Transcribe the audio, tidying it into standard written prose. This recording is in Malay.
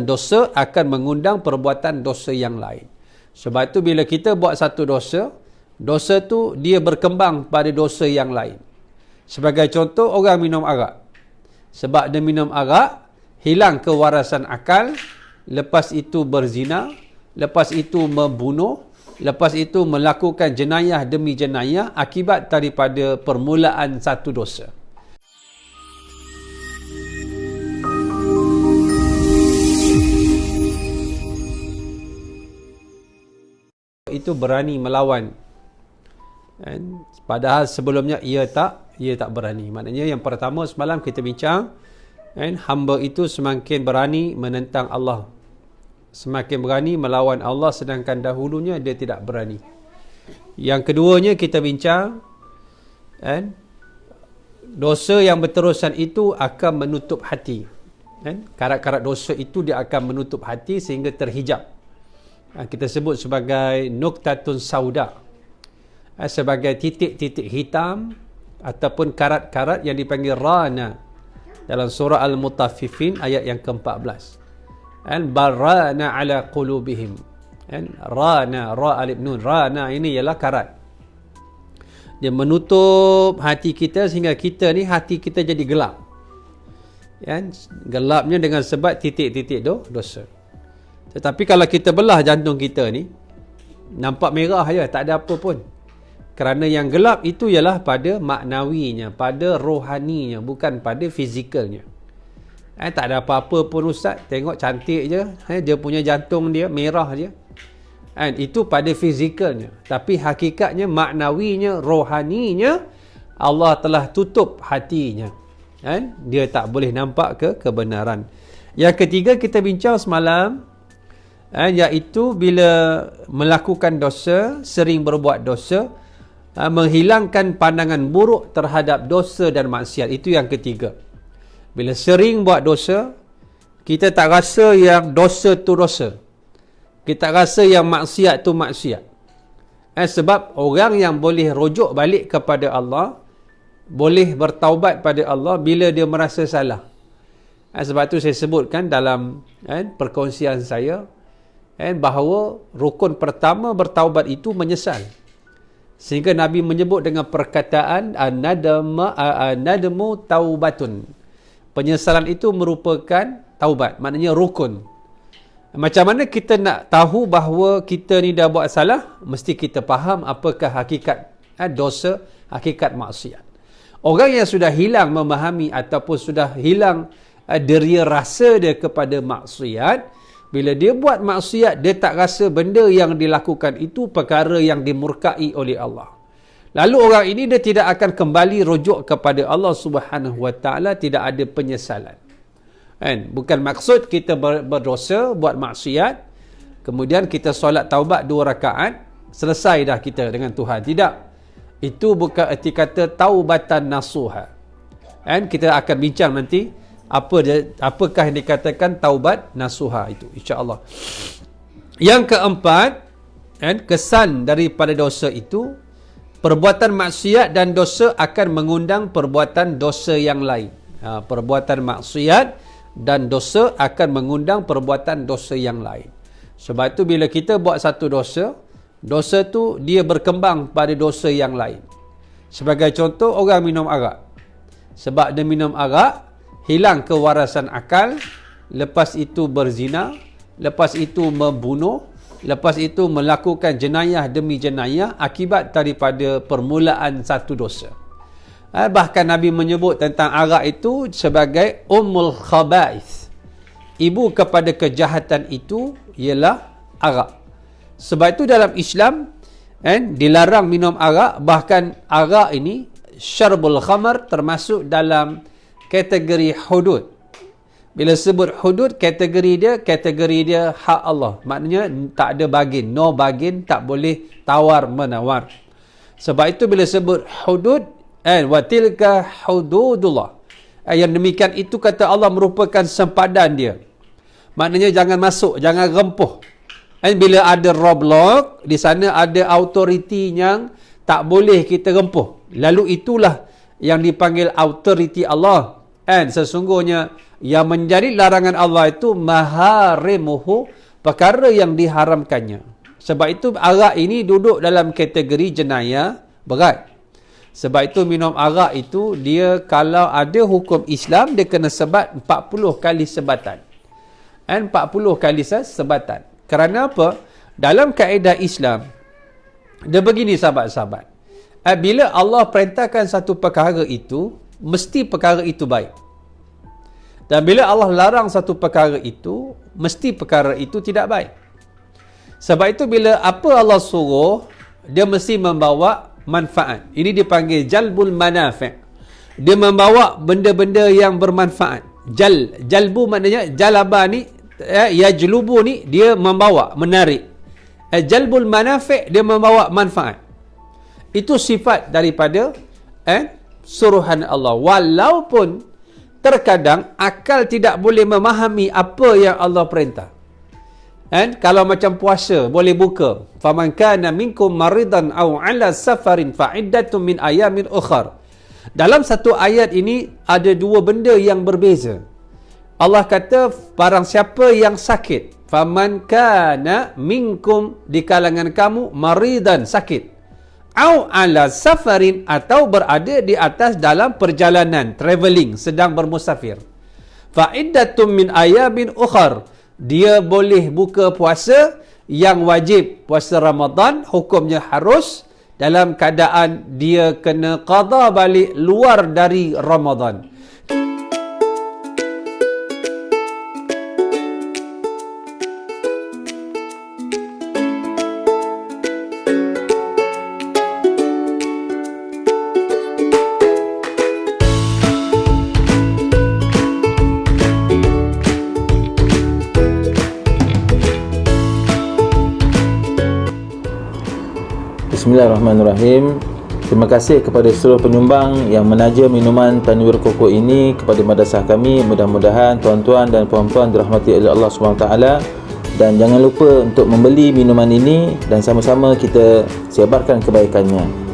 Dosa akan mengundang perbuatan dosa yang lain. Sebab tu bila kita buat satu dosa, dosa tu dia berkembang pada dosa yang lain. Sebagai contoh, orang minum arak. Sebab dia minum arak, hilang kewarasan akal, lepas itu berzina, lepas itu membunuh, lepas itu melakukan jenayah demi jenayah akibat daripada permulaan satu dosa. Itu berani melawan. Padahal sebelumnya ia tak berani. Maknanya yang pertama semalam kita bincang, hamba itu semakin berani menentang Allah, semakin berani melawan Allah, sedangkan dahulunya dia tidak berani. Yang keduanya kita bincang, dosa yang berterusan itu akan menutup hati. Karat-karat dosa itu dia akan menutup hati sehingga terhijab. Kita sebut sebagai nuktatun sauda, sebagai titik-titik hitam ataupun karat-karat yang dipanggil rana dalam surah Al-Mutaffifin ayat yang ke-14. Barana ala qulubihim. Rana, ra alif nun, rana ini ialah karat. Dia menutup hati kita sehingga kita ni, hati kita jadi gelap. Gelapnya dengan sebab titik-titik dosa. Tetapi kalau kita belah jantung kita ni, nampak merah je, tak ada apa pun. Kerana yang gelap itu ialah pada maknawinya, pada rohaninya, bukan pada fizikalnya. Tak ada apa-apa pun ustaz, tengok cantik je, dia punya jantung dia merah je. Itu pada fizikalnya. Tapi hakikatnya, maknawinya, rohaninya, Allah telah tutup hatinya. Dia tak boleh nampak kebenaran. Yang ketiga kita bincang semalam, iaitu bila melakukan dosa, sering berbuat dosa, menghilangkan pandangan buruk terhadap dosa dan maksiat. Itu yang ketiga. Bila sering buat dosa, kita tak rasa yang dosa tu dosa, kita rasa yang maksiat tu maksiat. Sebab orang yang boleh rujuk balik kepada Allah, boleh bertaubat pada Allah bila dia merasa salah. Sebab tu saya sebutkan dalam perkongsian saya, bahawa rukun pertama bertaubat itu menyesal. Sehingga Nabi menyebut dengan perkataan an-nadmu taubatun. Penyesalan itu merupakan taubat, maknanya rukun. Macam mana kita nak tahu bahawa kita ni dah buat salah? Mesti kita faham apakah hakikat dosa, hakikat maksiat. Orang yang sudah hilang memahami ataupun sudah hilang deria rasa dia kepada maksiat, bila dia buat maksiat, dia tak rasa benda yang dilakukan itu perkara yang dimurkai oleh Allah. Lalu orang ini dia tidak akan kembali rujuk kepada Allah Subhanahu Wa Taala, tidak ada penyesalan. Bukan maksud kita berdosa, buat maksiat, kemudian kita solat taubat 2 rakaat, selesai dah kita dengan Tuhan. Tidak. Itu bukan erti kata taubatan nasuha. Kita akan bincang nanti apakah yang dikatakan taubat nasuha itu, insya-Allah. Yang keempat, kesan daripada dosa itu, perbuatan maksiat dan dosa akan mengundang perbuatan dosa yang lain. Perbuatan maksiat dan dosa akan mengundang perbuatan dosa yang lain. Sebab itu bila kita buat satu dosa, dosa tu dia berkembang pada dosa yang lain. Sebagai contoh, orang minum arak. Sebab dia minum arak, hilang kewarasan akal, lepas itu berzina, lepas itu membunuh, lepas itu melakukan jenayah demi jenayah akibat daripada permulaan satu dosa. Bahkan Nabi menyebut tentang arak itu sebagai ummul khaba'ith. Ibu kepada kejahatan itu ialah arak. Sebab itu dalam Islam dilarang minum arak. Bahkan arak ini, syarbul khamar, termasuk dalam kategori hudud. Bila sebut hudud, kategori dia hak Allah. Maknanya tak ada bagin, no bagin, tak boleh tawar menawar. Sebab itu bila sebut hudud, wa tilka hududullah, yang demikian itu kata Allah merupakan sempadan dia. Maknanya jangan masuk, jangan rempuh. Bila ada roadblock, di sana ada autoriti yang tak boleh kita rempuh. Lalu itulah yang dipanggil autoriti Allah. And sesungguhnya yang menjadi larangan Allah itu maharimuhu, perkara yang diharamkannya. Sebab itu arak ini duduk dalam kategori jenayah berat. Sebab itu minum arak itu dia kalau ada hukum Islam dia kena sebat 40 kali sebatan. And 40 kali sebatan. Kerana apa? Dalam kaedah Islam dia begini sahabat-sahabat. Bila Allah perintahkan satu perkara itu, mesti perkara itu baik. Dan bila Allah larang satu perkara itu, mesti perkara itu tidak baik. Sebab itu bila apa Allah suruh, dia mesti membawa manfaat. Ini dipanggil jalbul manafi'. Dia membawa benda-benda yang bermanfaat. Jalbu maknanya jalaba ni, yajlubu ni dia membawa, menarik. Jalbul manafi' dia membawa manfaat. Itu sifat daripada suruhan Allah. Walaupun terkadang akal tidak boleh memahami apa yang Allah perintah. Kalau macam puasa boleh buka. Faman kana minkum maridan aw ala safarin fa iddatun min ayamin ukhar. Dalam satu ayat ini ada dua benda yang berbeza. Allah kata barang siapa yang sakit, faman kana minkum di kalangan kamu maridan sakit, au ala safarin atau berada di atas dalam perjalanan, travelling, sedang bermusafir. Fa iddatun min ayamin ukhar. Dia boleh buka puasa yang wajib, puasa Ramadan hukumnya harus dalam keadaan dia kena qada balik luar dari Ramadan. Bismillahirrahmanirrahim. Terima kasih kepada seluruh penyumbang yang menaja minuman Tanwir Koko ini kepada madrasah kami. Mudah-mudahan tuan-tuan dan puan-puan dirahmati oleh Allah SWT. Dan jangan lupa untuk membeli minuman ini dan sama-sama kita sebarkan kebaikannya.